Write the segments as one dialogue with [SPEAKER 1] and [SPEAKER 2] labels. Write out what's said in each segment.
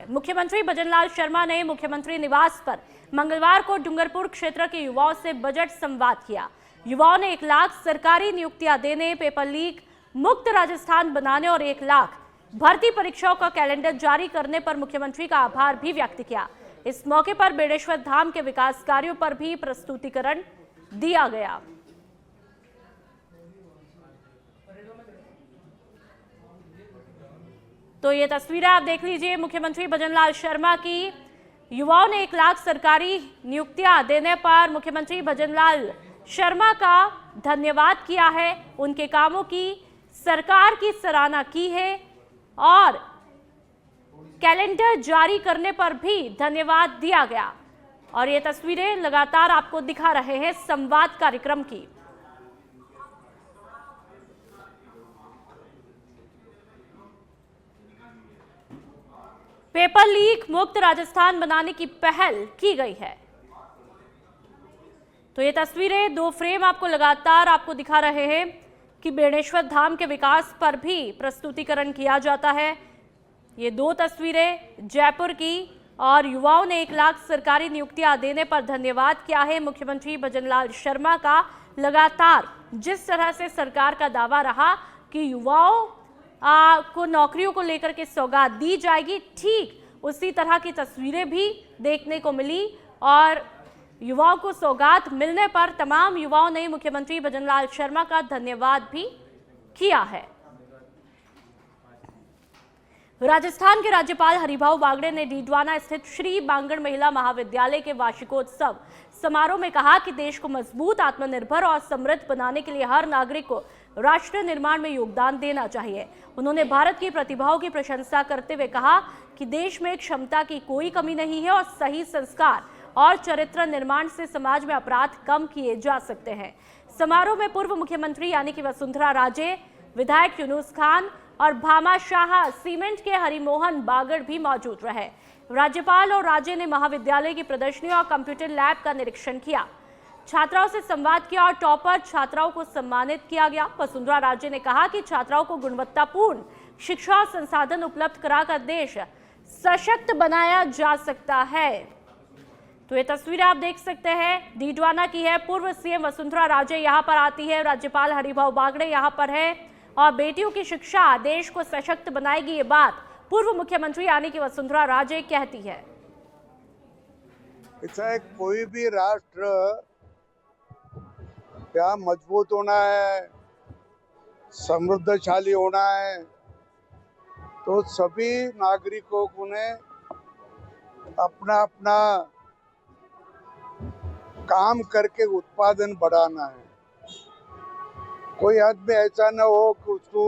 [SPEAKER 1] मुख्यमंत्री भजनलाल शर्मा ने मुख्यमंत्री निवास पर मंगलवार को डूंगरपुर क्षेत्र के युवाओं से बजट संवाद किया। युवाओं ने 1 लाख सरकारी नियुक्तियां देने, पेपर लीक मुक्त राजस्थान बनाने और 1 लाख भर्ती परीक्षाओं का कैलेंडर जारी करने पर मुख्यमंत्री का आभार भी व्यक्त किया। इस मौके पर बेणेश्वर धाम के विकास कार्यों पर भी प्रस्तुतिकरण दिया गया। तो ये तस्वीरें आप देख लीजिए मुख्यमंत्री भजनलाल शर्मा की। युवाओं ने 1 लाख सरकारी नियुक्तियां देने पर मुख्यमंत्री भजनलाल शर्मा का धन्यवाद किया है, उनके कामों की सरकार की सराहना की है और कैलेंडर जारी करने पर भी धन्यवाद दिया गया। और ये तस्वीरें लगातार आपको दिखा रहे हैं संवाद कार्यक्रम की। पेपर लीक मुक्त राजस्थान बनाने की पहल की गई है। तो ये तस्वीरें 2 फ्रेम आपको लगातार आपको दिखा रहे हैं कि बेणेश्वर धाम के विकास पर भी प्रस्तुतिकरण किया जाता है। ये 2 तस्वीरें जयपुर की और युवाओं ने 1 लाख सरकारी नियुक्तियां देने पर धन्यवाद किया है मुख्यमंत्री भजनलाल शर्मा का। लगातार जिस तरह से सरकार का दावा रहा कि युवाओं को नौकरियों को लेकर के सौगात दी जाएगी, ठीक उसी तरह की तस्वीरें भी देखने को मिली और युवाओं को सौगात मिलने पर तमाम युवाओं ने मुख्यमंत्री भजनलाल शर्मा का धन्यवाद भी किया है। राजस्थान के राज्यपाल हरिभाऊ बागड़े ने डीडवाना स्थित श्री बांगड़ महिला महाविद्यालय के वार्षिकोत्सव समारोह में कहा कि देश को मजबूत, आत्मनिर्भर और समृद्ध बनाने के लिए हर नागरिक को राष्ट्र निर्माण में योगदान देना चाहिए। उन्होंने भारत की प्रतिभाओं की प्रशंसा करते हुए कहा कि देश में क्षमता की कोई कमी नहीं है और सही संस्कार और चरित्र निर्माण से समाज में अपराध कम किए जा सकते हैं। समारोह में पूर्व मुख्यमंत्री यानी कि वसुंधरा राजे, विधायक यूनुस खान और भामाशाह सीमेंट के हरिमोहन बागड़ भी मौजूद रहे। राज्यपाल और राजे ने महाविद्यालय की प्रदर्शनी और कंप्यूटर लैब का निरीक्षण किया, छात्राओं से संवाद किया और टॉपर छात्राओं को सम्मानित किया गया। वसुंधरा राजे ने कहा कि छात्राओं को गुणवत्तापूर्ण शिक्षा और संसाधन उपलब्ध कराकर देश सशक्त बनाया जा सकता है। तो ये तस्वीरें आप देख सकते हैं डीडवाना की है। पूर्व सीएम वसुंधरा राजे यहाँ पर आती है, राज्यपाल हरिभाऊ बागड़े यहाँ पर है और बेटियों की शिक्षा देश को सशक्त बनाएगी, ये बात पूर्व मुख्यमंत्री यानी कि वसुंधरा राजे कहती है।
[SPEAKER 2] चाहे कोई भी राष्ट्र क्या मजबूत होना है, समृद्धशाली होना है, तो सभी नागरिकों को ने अपना अपना काम करके उत्पादन बढ़ाना है। कोई आदमी ऐसा न हो कि उसको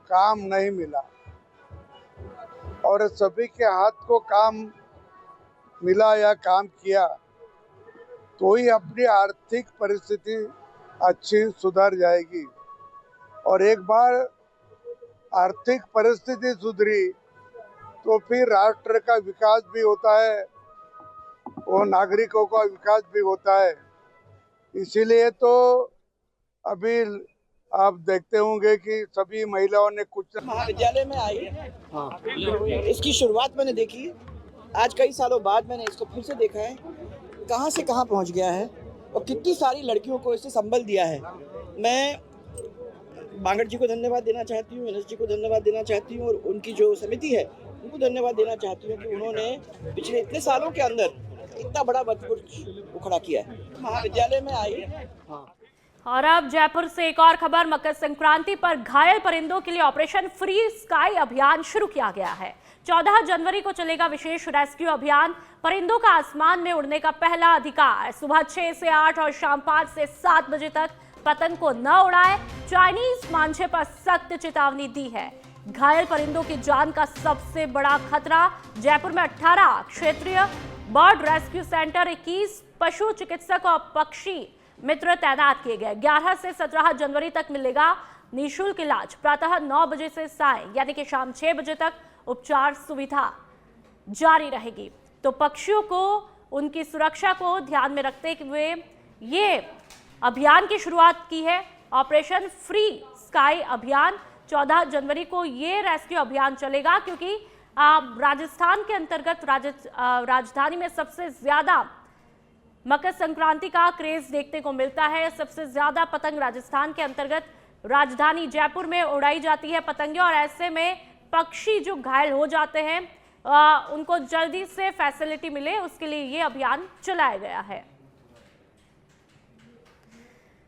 [SPEAKER 2] काम नहीं मिला और सभी के हाथ को काम मिला या काम किया तो ही अपनी आर्थिक परिस्थिति अच्छी सुधर जाएगी। और एक बार आर्थिक परिस्थिति सुधरी तो फिर राष्ट्र का विकास भी होता है और नागरिकों का विकास भी होता है। इसीलिए तो अभी आप देखते होंगे कि सभी महिलाओं ने कुछ
[SPEAKER 3] महाविद्यालय में आई है। हाँ। इसकी शुरुआत मैंने देखी, आज कई सालों बाद मैंने इसको फिर से देखा है, कहाँ से कहाँ पहुँच गया है और कितनी सारी लड़कियों को इससे संबल दिया है। मैं बांगड़ जी को धन्यवाद देना चाहती हूँ, यूनुस जी को धन्यवाद देना चाहती हूँ और उनकी जो समिति है उनको धन्यवाद देना चाहती हूँ कि उन्होंने पिछले इतने सालों के अंदर इतना बड़ा बजट उखड़ा किया है। महाविद्यालय में आई है। हाँ।
[SPEAKER 1] और अब जयपुर से एक और खबर। मकर संक्रांति पर घायल परिंदों के लिए ऑपरेशन फ्री स्काई अभियान शुरू किया गया है। 14 जनवरी को चलेगा विशेष रेस्क्यू अभियान। परिंदों का आसमान में उड़ने का पहला अधिकार। सुबह 6 से 8 और शाम 5 से 7 बजे तक पतंग को न उड़ाए। चाइनीज मांझे पर सख्त चेतावनी दी है। घायल परिंदों की जान का सबसे बड़ा खतरा। जयपुर में 18 क्षेत्रीय बर्ड रेस्क्यू सेंटर, 21 पशु चिकित्सक और पक्षी मित्र तैनात किए गए। 11 से 17 जनवरी तक मिलेगा निःशुल्क इलाज। प्रातः 9 बजे से साय यानी कि शाम 6 बजे तक उपचार सुविधा जारी रहेगी। तो पक्षियों को उनकी सुरक्षा को ध्यान में रखते हुए ये अभियान की शुरुआत की है। ऑपरेशन फ्री स्काई अभियान 14 जनवरी को ये रेस्क्यू अभियान चलेगा, क्योंकि राजस्थान के अंतर्गत राजधानी में सबसे ज्यादा मकर संक्रांति का क्रेज देखने को मिलता है। सबसे ज्यादा पतंग राजस्थान के अंतर्गत राजधानी जयपुर में उड़ाई जाती है पतंगे, और ऐसे में पक्षी जो घायल हो जाते हैं उनको जल्दी से फैसिलिटी मिले, उसके लिए ये अभियान चलाया गया है।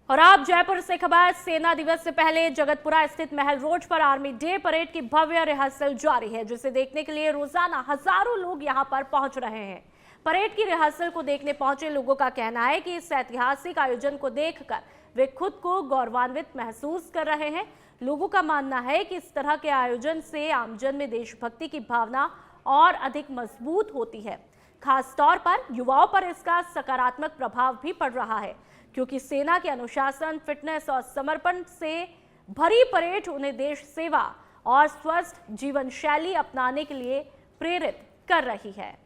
[SPEAKER 1] और आप जयपुर से खबर, सेना दिवस से पहले जगतपुरा स्थित महल रोड पर आर्मी डे परेड की भव्य रिहर्सल जारी है, जिसे देखने के लिए रोजाना हजारों लोग यहां पर पहुंच रहे हैं। परेड की रिहर्सल को देखने पहुंचे लोगों का कहना है कि इस ऐतिहासिक आयोजन को देखकर वे खुद को गौरवान्वित महसूस कर रहे हैं। लोगों का मानना है कि इस तरह के आयोजन से आमजन में देशभक्ति की भावना और अधिक मजबूत होती है। खास तौर पर युवाओं पर इसका सकारात्मक प्रभाव भी पड़ रहा है, क्योंकि सेना के अनुशासन, फिटनेस और समर्पण से भरी परेड उन्हें देश सेवा और स्वस्थ जीवन शैली अपनाने के लिए प्रेरित कर रही है।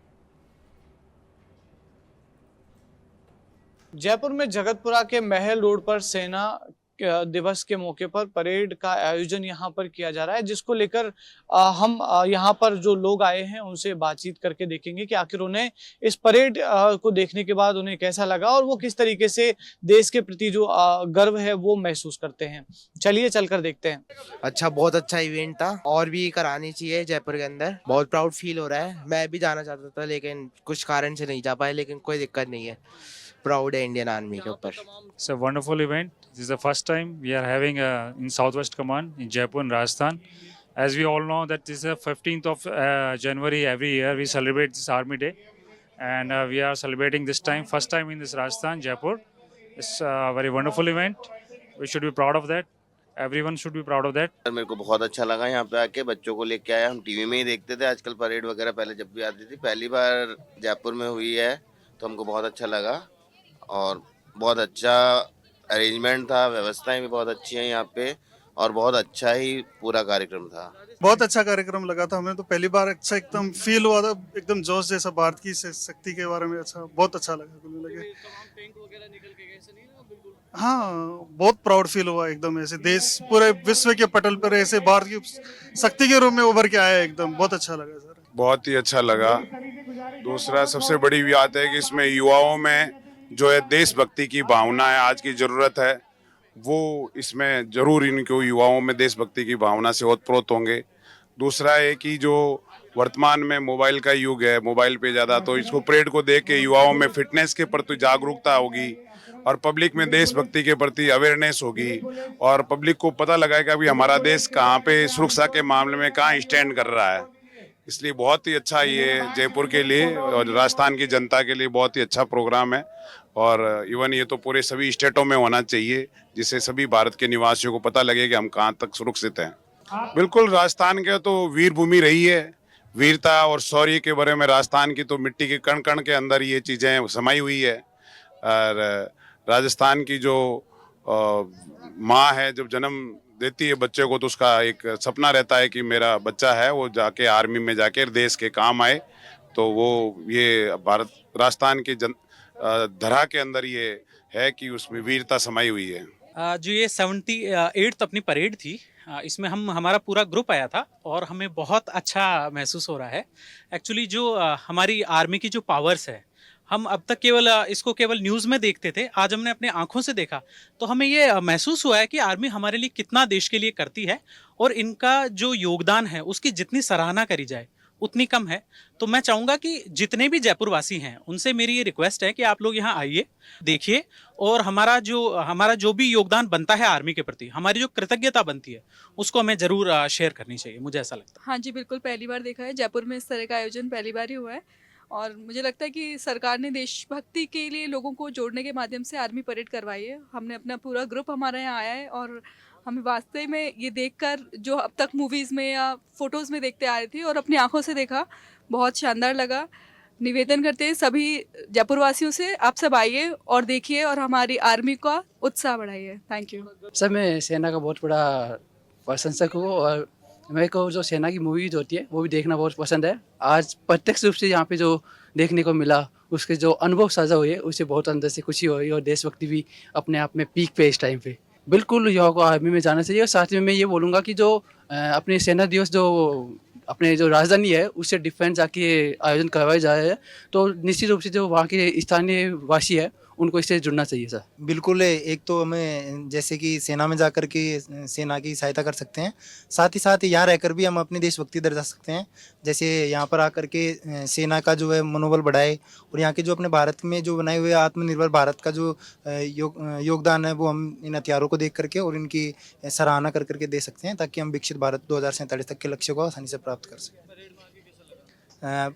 [SPEAKER 4] जयपुर में जगतपुरा के महल रोड पर सेना दिवस के मौके पर परेड का आयोजन यहाँ पर किया जा रहा है, जिसको लेकर हम यहाँ पर जो लोग आए हैं उनसे बातचीत करके देखेंगे कि आखिर उन्हें इस परेड को देखने के बाद उन्हें कैसा लगा और वो किस तरीके से देश के प्रति जो गर्व है वो महसूस करते हैं। चलिए चलकर देखते हैं।
[SPEAKER 5] अच्छा, बहुत अच्छा इवेंट था और भी करानी चाहिए जयपुर के अंदर। बहुत प्राउड फील हो रहा है। मैं भी जाना चाहता था लेकिन कुछ कारण से नहीं जा पाए, लेकिन कोई दिक्कत नहीं है। प्राउड है इंडियन आर्मी के ऊपर।
[SPEAKER 6] It's a wonderful event. This is the first time we are having in Southwest Command in Jaipur, in Rajasthan. As we all know that this is the 15th of January every year we celebrate this Army Day, and we are celebrating this time, first time in this Rajasthan, Jaipur. It's a very wonderful event. We should be proud of that. Everyone should be proud of that.
[SPEAKER 7] मेरे को बहुत अच्छा लगा यहाँ पे आके, बच्चों को लेके आया। हम टीवी में ही देखते थे, आजकल परेड वगैरह पहले जब भी आती थी, पहली बार जयपुर में हुई है तो हमको बहुत अच्छा लगा और बहुत अच्छा अरेंजमेंट था। व्यवस्थाएं भी बहुत अच्छी हैं यहाँ पे और बहुत अच्छा ही पूरा कार्यक्रम था।
[SPEAKER 8] बहुत अच्छा कार्यक्रम लगा था हमें तो, पहली बार अच्छा एकदम फील हुआ था, एकदम जोश जैसा भारत की शक्ति के बारे में। अच्छा, बहुत अच्छा लगा कुल लगे। हाँ, बहुत प्राउड फील हुआ एकदम। ऐसे देश पूरे विश्व के पटल पर ऐसे भारत की शक्ति के रूप में उभर के आया, एकदम बहुत अच्छा लगा सर।
[SPEAKER 9] बहुत ही अच्छा लगा। दूसरा सबसे बड़ी बात है कि इसमें युवाओं में जो है देशभक्ति की भावना है, आज की जरूरत है, वो इसमें जरूर इनको युवाओं में देशभक्ति की भावना से ओतप्रोत होंगे। दूसरा है कि जो वर्तमान में मोबाइल का युग है, मोबाइल पे ज़्यादा, तो इसको परेड को देख के युवाओं में फिटनेस के प्रति जागरूकता होगी और पब्लिक में देशभक्ति के प्रति अवेयरनेस होगी और पब्लिक को पता लगेगा कि हमारा देश कहाँ पे सुरक्षा के मामले में कहाँ स्टैंड कर रहा है। इसलिए बहुत ही अच्छा ये जयपुर के लिए और राजस्थान की जनता के लिए बहुत ही अच्छा प्रोग्राम है और इवन ये तो पूरे सभी स्टेटों में होना चाहिए, जिससे सभी भारत के निवासियों को पता लगे कि हम कहाँ तक सुरक्षित हैं। बिल्कुल, राजस्थान के तो वीर भूमि रही है। वीरता और शौर्य के बारे में राजस्थान की तो मिट्टी के कण कण के अंदर ये चीज़ें समाई हुई है। और राजस्थान की जो माँ है, जब जन्म देती है बच्चे को तो उसका एक सपना रहता है कि मेरा बच्चा है वो जाके आर्मी में जाके देश के काम आए। तो वो ये भारत राजस्थान की धरा के अंदर ये है कि उसमें वीरता समाई हुई है।
[SPEAKER 10] जो ये 78th अपनी परेड थी, इसमें हमारा पूरा ग्रुप आया था और हमें बहुत अच्छा महसूस हो रहा है। एक्चुअली जो हमारी आर्मी की जो पावर्स है, हम अब तक इसको केवल न्यूज़ में देखते थे, आज हमने अपने आंखों से देखा तो हमें ये महसूस हुआ है कि आर्मी हमारे लिए कितना देश के लिए करती है और इनका जो योगदान है उसकी जितनी सराहना करी जाए उतनी कम है। तो मैं चाहूँगा कि जितने भी जयपुर वासी हैं उनसे मेरी ये रिक्वेस्ट है कि आप लोग यहाँ आइए, देखिए और हमारा जो भी योगदान बनता है आर्मी के प्रति, हमारी जो कृतज्ञता बनती है उसको हमें ज़रूर शेयर करनी चाहिए, मुझे ऐसा लगता है।
[SPEAKER 11] हाँ जी, बिल्कुल, पहली बार देखा है जयपुर में इस तरह का आयोजन, पहली बार ही हुआ है और मुझे लगता है कि सरकार ने देशभक्ति के लिए लोगों को जोड़ने के माध्यम से आर्मी परेड करवाई है। हमने अपना पूरा ग्रुप हमारे यहाँ आया है और हमें वास्तव में ये देखकर, जो अब तक मूवीज़ में या फोटोज़ में देखते आ रही थी और अपनी आंखों से देखा, बहुत शानदार लगा। निवेदन करते हैं सभी जयपुर वासियों से, आप सब आइए और देखिए और हमारी आर्मी का उत्साह बढ़ाइए। Thank you
[SPEAKER 12] sir. मैं सेना का बहुत बड़ा प्रशंसक हूँ और मेरे को जो सेना की मूवीज होती है वो भी देखना बहुत पसंद है। आज प्रत्यक्ष रूप से यहाँ पे जो देखने को मिला, उसके जो अनुभव साझा हुए, उससे बहुत अंदर से खुशी हुई और देशभक्ति भी अपने आप में पीक पे इस टाइम पे। बिल्कुल युवाओं को आर्मी में जाना चाहिए और साथ में मैं ये बोलूँगा कि जो अपने सेना दिवस जो अपने जो राजधानी है उससे डिफरेंट जाके आयोजन करवाए जा रहे हैं, तो निश्चित रूप से जो वहाँ के स्थानीय वासी है उनको इससे जुड़ना चाहिए सर।
[SPEAKER 13] बिल्कुल, एक तो हमें जैसे कि सेना में जाकर के सेना की सहायता कर सकते हैं, साथ ही साथ यहाँ रहकर भी हम अपनी देशभक्ति दर्शा सकते हैं। जैसे यहाँ पर आकर के सेना का जो है मनोबल बढ़ाए, और यहाँ के जो अपने भारत में जो बनाए हुए आत्मनिर्भर भारत का जो योगदान है वो हम इन हथियारों को देख करके और इनकी सराहना कर करके दे सकते हैं, ताकि हम विकसित भारत 2047 तक के लक्ष्य को आसानी से प्राप्त कर सकें।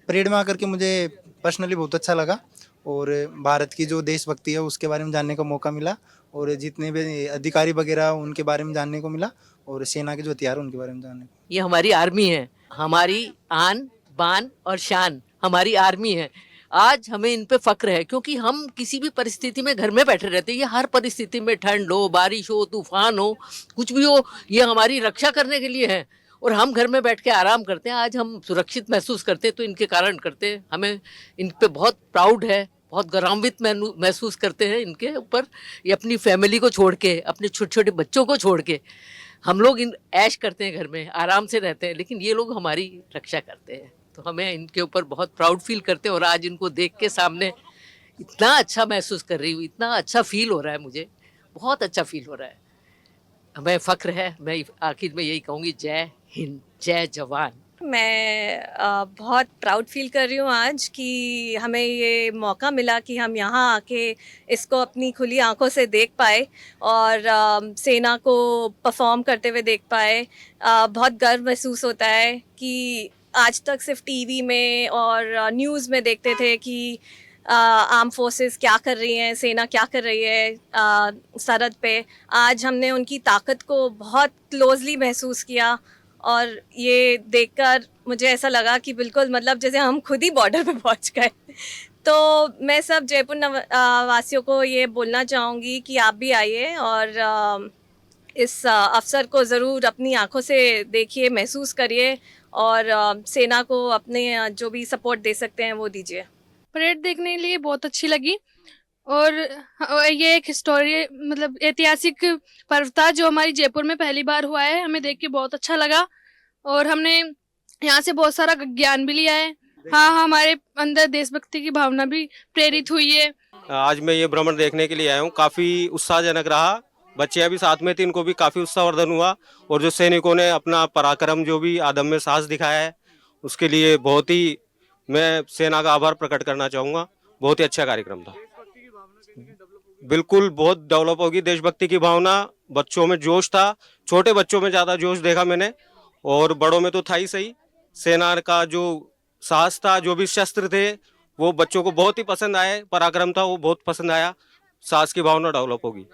[SPEAKER 13] परेड में आकर के मुझे पर्सनली बहुत अच्छा लगा, और भारत की जो देशभक्ति है उसके बारे में जानने का मौका मिला, और जितने भी अधिकारी वगैरह उनके बारे में जानने को मिला, और सेना के जो हथियार उनके बारे में जानने को।
[SPEAKER 14] ये हमारी आर्मी है, हमारी आन बान और शान हमारी आर्मी है। आज हमें इन पे फक्र है, क्योंकि हम किसी भी परिस्थिति में घर में बैठे रहते हैं। ये हर परिस्थिति में, ठंड हो, बारिश हो, तूफान हो, कुछ भी हो, ये हमारी रक्षा करने के लिए है, और हम घर में बैठ के आराम करते हैं। आज हम सुरक्षित महसूस करते हैं तो इनके कारण करते हैं। हमें इन पे बहुत प्राउड है, बहुत गौरवान्वित महसूस करते हैं इनके ऊपर। ये अपनी फैमिली को छोड़ के, अपने छोटे छोटे बच्चों को छोड़ के हम लोग इन ऐश करते हैं, घर में आराम से रहते हैं, लेकिन ये लोग हमारी रक्षा करते हैं, तो हमें इनके ऊपर बहुत प्राउड फील करते हैं। और आज इनको देख के सामने इतना अच्छा महसूस कर रही हूँ, इतना अच्छा फील हो रहा है, मुझे बहुत अच्छा फील हो रहा है। हमें फक्र है। मैं आखिर में यही कहूँगी, जय हिंद, जय जवान।
[SPEAKER 15] मैं बहुत प्राउड फील कर रही हूँ आज कि हमें ये मौका मिला कि हम यहाँ आके इसको अपनी खुली आंखों से देख पाए और सेना को परफॉर्म करते हुए देख पाए। बहुत गर्व महसूस होता है कि आज तक सिर्फ टीवी में और न्यूज़ में देखते थे कि आर्म फोर्सेस क्या कर रही हैं, सेना क्या कर रही है सरहद पे। आज हमने उनकी ताकत को बहुत क्लोजली महसूस किया, और ये देखकर मुझे ऐसा लगा कि बिल्कुल मतलब जैसे हम खुद ही बॉर्डर पे पहुंच गए। तो मैं सब जयपुर वासियों को ये बोलना चाहूँगी कि आप भी आइए और इस अवसर को ज़रूर अपनी आंखों से देखिए, महसूस करिए, और सेना को अपने जो भी सपोर्ट दे सकते हैं वो दीजिए।
[SPEAKER 16] परेड देखने के लिए बहुत अच्छी लगी, और ये एक हिस्टोरी मतलब ऐतिहासिक पर्व था जो हमारी जयपुर में पहली बार हुआ है। हमें देख के बहुत अच्छा लगा, और हमने यहाँ से बहुत सारा ज्ञान भी लिया है। हाँ, हमारे अंदर देशभक्ति की भावना भी प्रेरित हुई है।
[SPEAKER 17] आज मैं ये भ्रमण देखने के लिए आया हूँ, काफ़ी उत्साहजनक रहा। बच्चे भी साथ में थे, इनको भी काफ़ी उत्साहवर्धन हुआ, और जो सैनिकों ने अपना पराक्रम, जो भी अदम्य साहस दिखाया है, उसके लिए बहुत ही मैं सेना का आभार प्रकट करना चाहूँगा। बहुत ही अच्छा कार्यक्रम था। बिल्कुल बहुत डेवलप होगी देशभक्ति की भावना। बच्चों में जोश था, छोटे बच्चों में ज़्यादा जोश देखा मैंने, और बड़ों में तो था ही सही। सेना का जो साहस था, जो भी शस्त्र थे, वो बच्चों को बहुत ही पसंद आए। पराक्रम था वो बहुत पसंद आया। साहस की भावना डेवलप होगी।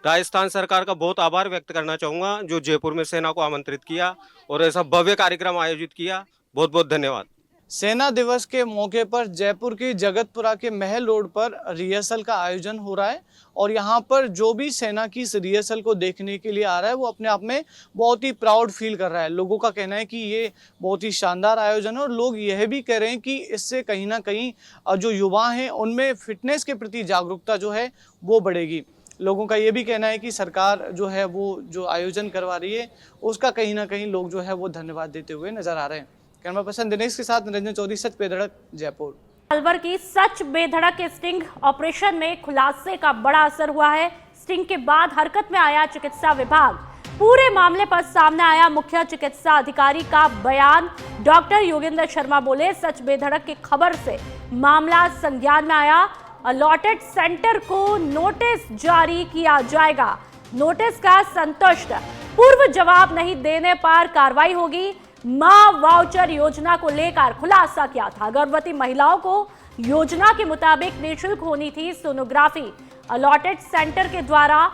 [SPEAKER 17] राजस्थान सरकार का बहुत आभार व्यक्त करना चाहूँगा, जो जयपुर में सेना को आमंत्रित किया और ऐसा भव्य कार्यक्रम आयोजित किया। बहुत बहुत धन्यवाद।
[SPEAKER 4] सेना दिवस के मौके पर जयपुर के जगतपुरा के महल रोड पर रिहर्सल का आयोजन हो रहा है, और यहाँ पर जो भी सेना की इस रिहर्सल को देखने के लिए आ रहा है वो अपने आप में बहुत ही प्राउड फील कर रहा है। लोगों का कहना है कि ये बहुत ही शानदार आयोजन है, और लोग यह भी कह रहे हैं कि इससे कहीं ना कहीं जो युवा हैं उनमें फिटनेस के प्रति जागरूकता जो है वो बढ़ेगी। लोगों का ये भी कहना है कि सरकार जो है वो जो आयोजन करवा रही है उसका कहीं ना कहीं लोग जो है वो धन्यवाद देते हुए नजर आ रहे हैं। कैमरा पर्सन दिनेश के साथ निरंजन चौधरी, सच बेधड़क, जयपुर।
[SPEAKER 1] अलवर की सच बेधड़क स्टिंग ऑपरेशन में खुलासे का बड़ा असर हुआ है। स्टिंग के बाद हरकत में आया चिकित्सा विभाग। पूरे मामले पर सामने आया मुख्य चिकित्सा अधिकारी का बयान। डॉक्टर योगेंद्र शर्मा बोले, सच बेधड़क की खबर से मामला संज्ञान में आया। अलॉटेड सेंटर को नोटिस जारी किया जाएगा। नोटिस का संतुष्ट पूर्व जवाब नहीं देने पर कार्रवाई होगी। मां वाउचर योजना को लेकर खुलासा किया था। गर्भवती महिलाओं को योजना के मुताबिक निःशुल्क होनी थी सोनोग्राफी। अलॉटेड सेंटर के द्वारा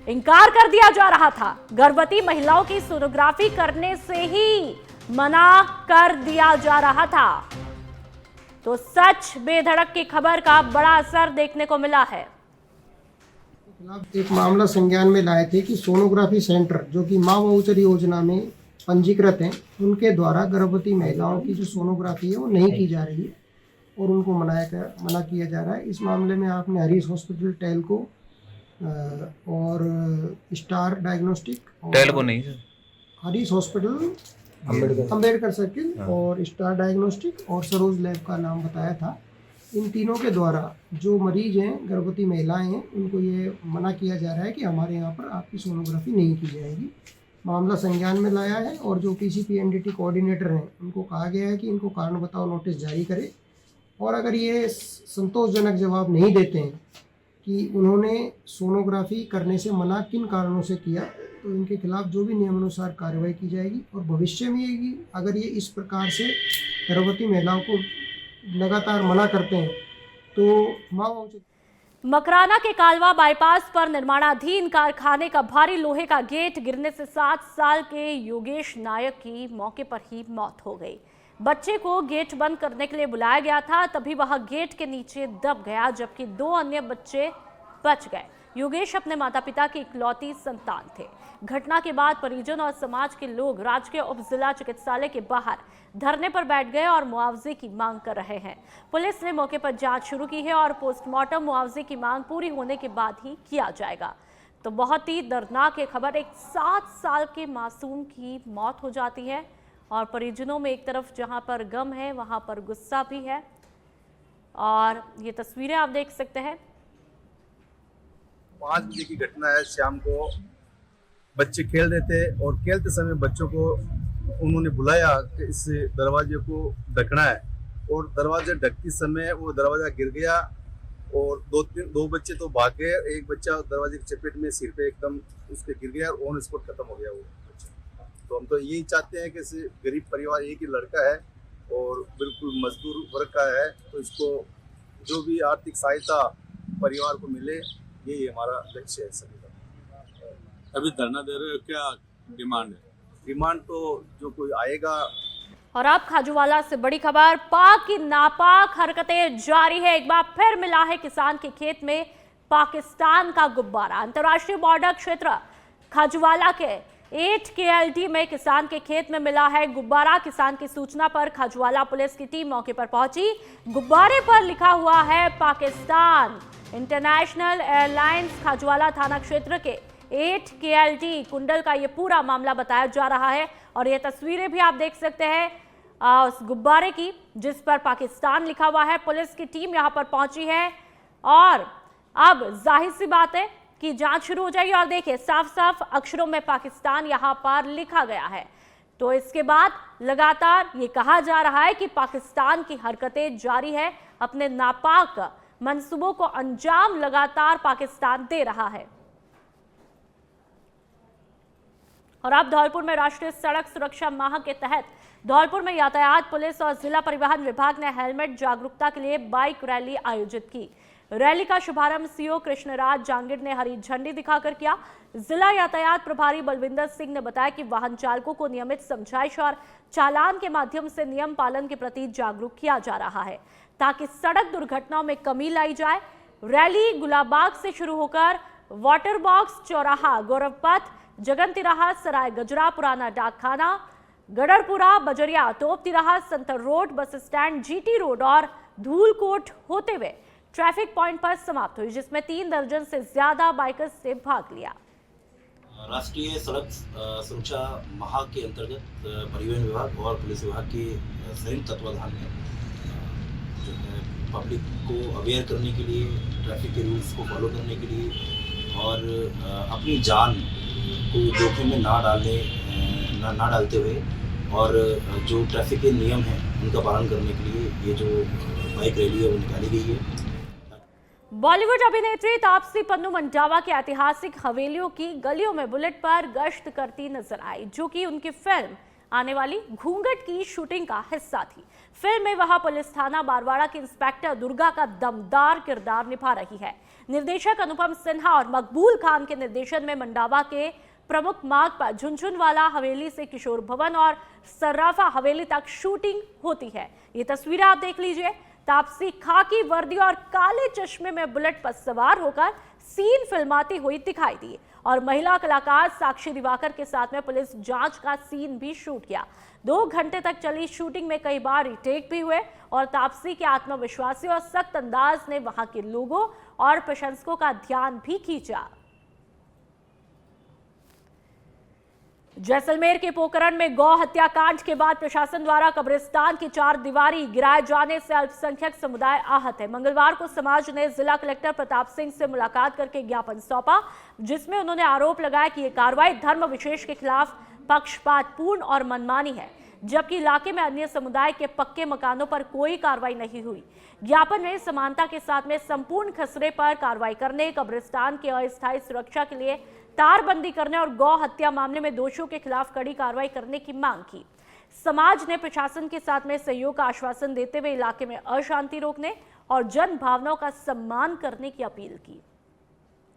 [SPEAKER 1] इनकार कर दिया जा रहा था। गर्भवती महिलाओं की सोनोग्राफी करने से ही मना कर दिया जा रहा था। तो सच बेधड़क की खबर का बड़ा असर देखने को मिला है।
[SPEAKER 18] एक मामला संज्ञान में लाए थे कि सोनोग्राफी सेंटर जो कि मां वाउचर योजना में पंजीकृत हैं, उनके द्वारा गर्भवती महिलाओं की जो सोनोग्राफी है वो नहीं की जा रही है, और उनको मना किया जा रहा है। इस मामले में आपने हरीश हॉस्पिटल टेलको और स्टार डायग्नोस्टिक, टेलको नहीं sir, Harish hospital Ambedkar circle और स्टार डायग्नोस्टिक और सरोज लैब का नाम बताया था। इन तीनों के द्वारा जो मरीज हैं, गर्भवती महिलाएं हैं, उनको ये मना किया जा रहा है कि हमारे यहाँ पर आपकी सोनोग्राफी नहीं की जाएगी। मामला संज्ञान में लाया है और जो PCPNDT कोऑर्डिनेटर हैं उनको कहा गया है कि इनको कारण बताओ नोटिस जारी करें, और अगर ये संतोषजनक जवाब नहीं देते हैं कि उन्होंने सोनोग्राफी करने से मना किन कारणों से किया, तो इनके खिलाफ जो भी नियमानुसार कार्रवाई की जाएगी। और भविष्य में ये अगर ये इस प्रकार से गर्भवती महिलाओं को लगातार मना करते हैं तो
[SPEAKER 1] मकराना के कालवा बाईपास पर निर्माणाधीन कारखाने का भारी लोहे का गेट गिरने से 7 साल के योगेश नायक की मौके पर ही मौत हो गई। बच्चे को गेट बंद करने के लिए बुलाया गया था, तभी वह गेट के नीचे दब गया, जबकि 2 अन्य बच्चे बच गए। योगेश अपने माता पिता की इकलौती संतान थे। घटना के बाद परिजन और समाज के लोग राजकीय उप जिला चिकित्सालय के बाहर धरने पर बैठ गए और मुआवजे की मांग कर रहे हैं। पुलिस ने मौके पर जांच शुरू की है और पोस्टमार्टम मुआवजे की मांग पूरी होने के बाद ही किया जाएगा। तो बहुत ही दर्दनाक ये खबर, एक 7 साल के मासूम की मौत हो जाती है और परिजनों में एक तरफ जहां पर गम है वहां पर गुस्सा भी है। और ये तस्वीरें आप देख सकते हैं।
[SPEAKER 19] 5 बजे की घटना है। शाम को बच्चे खेल रहे थे और खेलते समय बच्चों को उन्होंने बुलाया कि इस दरवाजे को ढकना है, और दरवाजे ढकते समय वो दरवाजा गिर गया और 2 बच्चे तो भाग गए। एक बच्चा दरवाजे की चपेट में सिर पे एकदम उसके गिर गया और ऑन स्पॉट खत्म हो गया वो बच्चा। तो हम तो यही चाहते हैं कि गरीब परिवार, एक ही लड़का है और बिल्कुल मजदूर वर्ग का है, तो इसको जो भी आर्थिक सहायता परिवार को मिले, यही हमारा लक्ष्य है सभी का।
[SPEAKER 20] अभी धरना दे रहे हो, क्या डिमांड है?
[SPEAKER 19] डिमांड तो जो कोई आएगा।
[SPEAKER 1] और अब खाजूवाला से बड़ी खबर, पाक की नापाक हरकतें जारी है। एक बार फिर मिला है किसान के खेत में पाकिस्तान का गुब्बारा। अंतर्राष्ट्रीय बॉर्डर क्षेत्र खाजूवाला के 8 KLD में किसान के खेत में मिला है गुब्बारा। किसान की सूचना पर खाजूवाला पुलिस की टीम मौके पर पहुंची। गुब्बारे पर लिखा हुआ है पाकिस्तान। इंटरनेशनल एयरलाइंस खाजूवाला थाना क्षेत्र के 8 KLD कुंडल का ये पूरा मामला बताया जा रहा है। और ये तस्वीरें भी आप देख सकते हैं उस गुब्बारे की जिस पर पाकिस्तान लिखा हुआ है। पुलिस की टीम यहां पर पहुंची है और अब जाहिर सी बात है कि जांच शुरू हो जाएगी। और देखिए साफ साफ अक्षरों में पाकिस्तान यहां पर लिखा गया है। तो इसके बाद लगातार ये कहा जा रहा है कि पाकिस्तान की हरकतें जारी है, अपने नापाक मंसूबों को अंजाम लगातार पाकिस्तान दे रहा है। और अब धौलपुर में राष्ट्रीय सड़क सुरक्षा माह के तहत धौलपुर में यातायात पुलिस और जिला परिवहन विभाग ने हेलमेट जागरूकता के लिए बाइक रैली आयोजित की। रैली का शुभारंभ CO कृष्णराज जांगिड़ ने हरी झंडी दिखाकर किया। जिला यातायात प्रभारी बलविंदर सिंह ने बताया कि वाहन चालकों को नियमित समझाइश और चालान के माध्यम से नियम पालन के प्रति जागरूक किया जा रहा है ताकि सड़क दुर्घटनाओं में कमी लाई जाए। रैली गुलाबाग से शुरू होकर वाटर बॉक्स चौराहा, गौरव पथ, जगन तिराहा, सराय गजरा, पुराना डाकखाना, गडरपुरा, Bajaria, Top Tiraha, Santar road, bus stand, GT road और धूलकोट होते हुए ट्रैफिक पॉइंट पर समाप्त हुई, जिसमें 3 दर्जन से ज्यादा बाइकर्स ने भाग लिया।
[SPEAKER 21] राष्ट्रीय सड़क सुरक्षा माह के अंतर्गत परिवहन विभाग और पुलिस विभाग के संयुक्त तत्वाधान में जो है पब्लिक को अवेयर करने के लिए, ट्रैफिक के रूल्स को फॉलो करने के लिए और अपनी जान को जोखिम में ना डालते हुए और जो ट्रैफिक के नियम हैं उनका पालन करने के लिए ये जो बाइक रैली है वो निकाली गई है।
[SPEAKER 1] बॉलीवुड अभिनेत्री तापसी पन्नू मंडावा की ऐतिहासिक हवेलियों की गलियों में बुलेट पर गश्त करती नजर आई, जो कि उनकी फिल्म आने वाली घूंघट की शूटिंग का हिस्सा थी। फिल्म में वह पुलिस थाना बारवाड़ा की इंस्पेक्टर दुर्गा का दमदार किरदार निभा रही है। निर्देशक अनुपम सिन्हा और मकबूल खान के निर्देशन में मंडावा के प्रमुख मार्ग पर झुनझुनवाला हवेली से किशोर भवन और सर्राफा हवेली तक शूटिंग होती है। ये तस्वीरें आप देख लीजिए। तापसी खाकी वर्दी और काले चश्मे में बुलेट पर सवार होकर सीन फिल्माती हुई दिखाई दी और महिला कलाकार साक्षी दिवाकर के साथ में पुलिस जांच का सीन भी शूट किया। 2 घंटे तक चली शूटिंग में कई बार रिटेक भी हुए और तापसी के आत्मविश्वासी और सख्त अंदाज ने वहां के लोगों और प्रशंसकों का ध्यान भी खींचा। जैसलमेर के पोखरण में गौ हत्याकांड के बाद प्रशासन द्वारा कब्रिस्तान की 4 दीवारी गिराए जाने से अल्पसंख्यक समुदाय आहत है। मंगलवार को समाज ने जिला कलेक्टर प्रताप सिंह से मुलाकात करके ज्ञापन सौंपा, जिसमें उन्होंने आरोप लगाया कि ये कार्रवाई धर्म विशेष के खिलाफ पक्षपातपूर्ण और मनमानी है, जबकि इलाके में अन्य समुदाय के पक्के मकानों पर कोई कार्रवाई नहीं हुई। ज्ञापन में समानता के साथ में संपूर्ण खसरे पर कार्रवाई करने, कब्रिस्तान की अस्थायी सुरक्षा के लिए तारबंदी करने और गौ हत्या मामले में दोषियों के खिलाफ कड़ी कार्रवाई करने की मांग की। समाज ने प्रशासन के साथ में सहयोग का आश्वासन देते हुए इलाके में अशांति रोकने और जन भावनाओं का सम्मान करने की अपील की।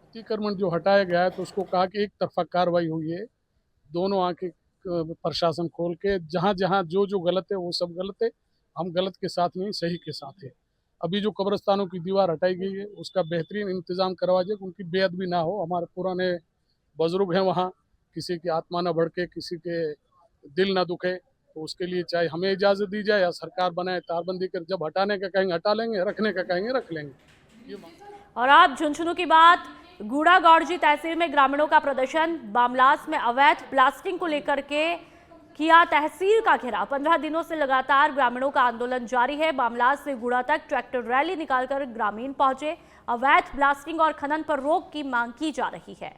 [SPEAKER 2] अतिक्रमण जो हटाया गया है तो उसको कहा कि एक तरफा कार्रवाई हुई है, दोनों आंखें प्रशासन खोल के जहां जहां जो गलत है वो सब गलत है, हम गलत के साथ नहीं सही के साथ है। अभी जो कब्रिस्तानों की दीवार हटाई गई है उसका बेहतरीन इंतजाम करवा जाए, उनकी बेअदबी ना हो। हमारे पुराने बुजुर्ग हैं वहाँ, किसी की आत्मा न भड़के, किसी के दिल न दुखे, तो उसके लिए चाहे हमें इजाज़त दी जाए या सरकार बनाए तारबंदी कर। जब हटाने का कहेंगे हटा लेंगे, रखने का कहेंगे रख लेंगे।
[SPEAKER 1] और आप झुंझुनू की बात, गूढ़ागौड़जी तहसील में ग्रामीणों का प्रदर्शन, बामलास में अवैध ब्लास्टिंग को लेकर के किया तहसील का घेराव। 15 दिनों से लगातार ग्रामीणों का आंदोलन जारी है। बामलास से गुड़ा तक ट्रैक्टर रैली निकालकर ग्रामीण पहुंचे। अवैध ब्लास्टिंग और खनन पर रोक की मांग की जा रही है।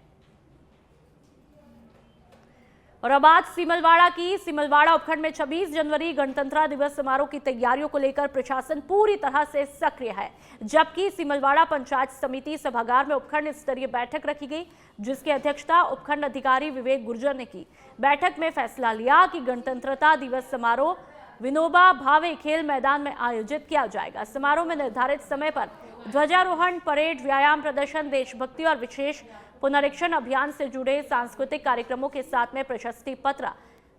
[SPEAKER 1] और अब बात सिमलवाड़ा की। सिमलवाड़ा उपखंड में 26 जनवरी गणतंत्र दिवस समारोह की तैयारियों को लेकर प्रशासन पूरी तरह से सक्रिय है, जबकि सिमलवाड़ा पंचायत समिति सभागार में उपखंड स्तरीय बैठक रखी गई, जिसकी अध्यक्षता उपखंड अधिकारी विवेक गुर्जर ने की। बैठक में फैसला लिया कि गणतंत्रता दिवस समारोह विनोबा भावे खेल मैदान में आयोजित किया जाएगा। समारोह में निर्धारित समय पर ध्वजारोहण, परेड, व्यायाम प्रदर्शन, देशभक्ति और विशेष पुनरीक्षण अभियान से जुड़े सांस्कृतिक कार्यक्रमों के साथ में प्रशस्ति पत्र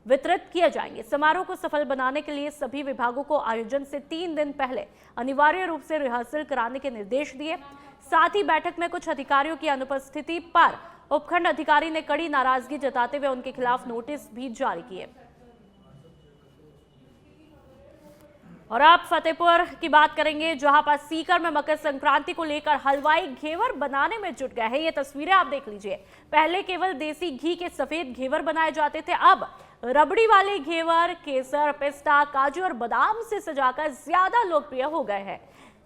[SPEAKER 1] वितरित किए जाएंगे। समारोह को सफल बनाने के लिए सभी विभागों को आयोजन से 3 दिन पहले अनिवार्य रूप से रिहर्सल कराने के निर्देश दिए। साथ ही बैठक में कुछ अधिकारियों की अनुपस्थिति पर उपखंड अधिकारी ने कड़ी नाराजगी जताते हुए उनके खिलाफ नोटिस भी जारी किए। और आप फतेहपुर की बात करेंगे, जहां पर सीकर में मकर संक्रांति को लेकर हलवाई घेवर बनाने में जुट गए हैं। ये तस्वीरें आप देख लीजिए। पहले केवल देसी घी के सफेद घेवर बनाए जाते थे, अब रबड़ी वाले घेवर केसर, पिस्ता, काजू और बादाम से सजाकर ज्यादा लोकप्रिय हो गए हैं।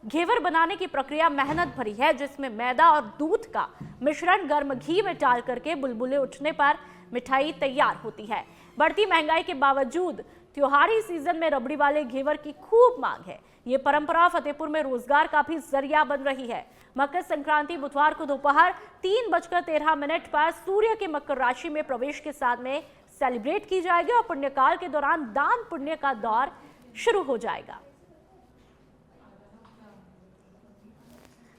[SPEAKER 1] घेवर बनाने की प्रक्रिया मेहनत भरी है, जिसमें मैदा और दूध का मिश्रण गर्म घी में डाल करके बुलबुले उठने पर मिठाई तैयार होती है। बढ़ती महंगाई के बावजूद त्योहारी सीजन में रबड़ी वाले घेवर की खूब मांग है। ये परंपरा फतेहपुर में रोजगार का भी जरिया बन रही है। मकर संक्रांति बुधवार को दोपहर 3:13 पर सूर्य के मकर राशि में प्रवेश के साथ में सेलिब्रेट की जाएगी और पुण्यकाल के दौरान दान पुण्य का दौर शुरू हो जाएगा।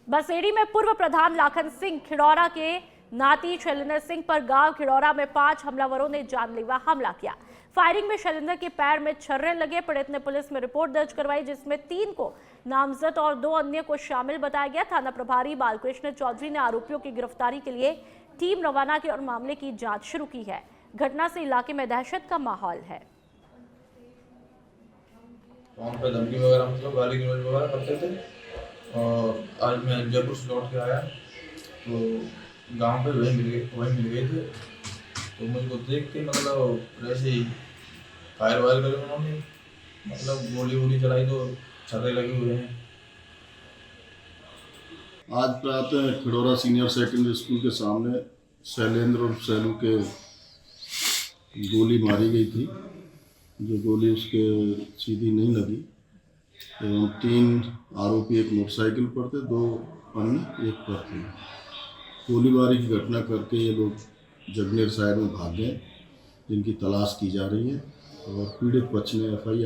[SPEAKER 1] बसेड़ी में पूर्व प्रधान लाखन सिंह खिड़ौरा के नाती शैलेंद्र सिंह पर गांव खिड़ौरा में 5 हमलावरों ने जानलेवा हमला किया। फायरिंग में शैलेंद्र के पैर में छर्रे लगे। पीड़ित ने पुलिस में रिपोर्ट दर्ज करवाई, जिसमें 3 को नामजद और 2 अन्य को शामिल बताया गया। थाना प्रभारी बालकृष्ण चौधरी ने आरोपियों की गिरफ्तारी के लिए टीम रवाना की और मामले की जांच शुरू की है। घटना से इलाके में दहशत का माहौल है।
[SPEAKER 22] वहाँ पे धमकी वगैरह मतलब गाली गलौज वगैरह करते थे और आज मैं जयपुर से लौट के आया तो गांव पे वही मिल गए थे, तो मुझको देख के मतलब ऐसे ही फायर वायर करे उन्होंने, मतलब गोली चलाई तो छर्रे लगे हुए हैं।
[SPEAKER 23] आज प्रातः खिड़ौरा सीनियर सेकेंडरी स्कूल के सामने शैलेंद्र और सैलू के गोली मारी गई थी, जो गोली उसके सीधी नहीं लगी एवं 3 आरोपी एक मोटरसाइकिल पर थे, 2 अन्य एक पर थे। गोलीबारी की घटना करके ये लोग जगनेर साइड में भाग गए, जिनकी तलाश की जा रही है और पीड़ित पक्ष ने FIR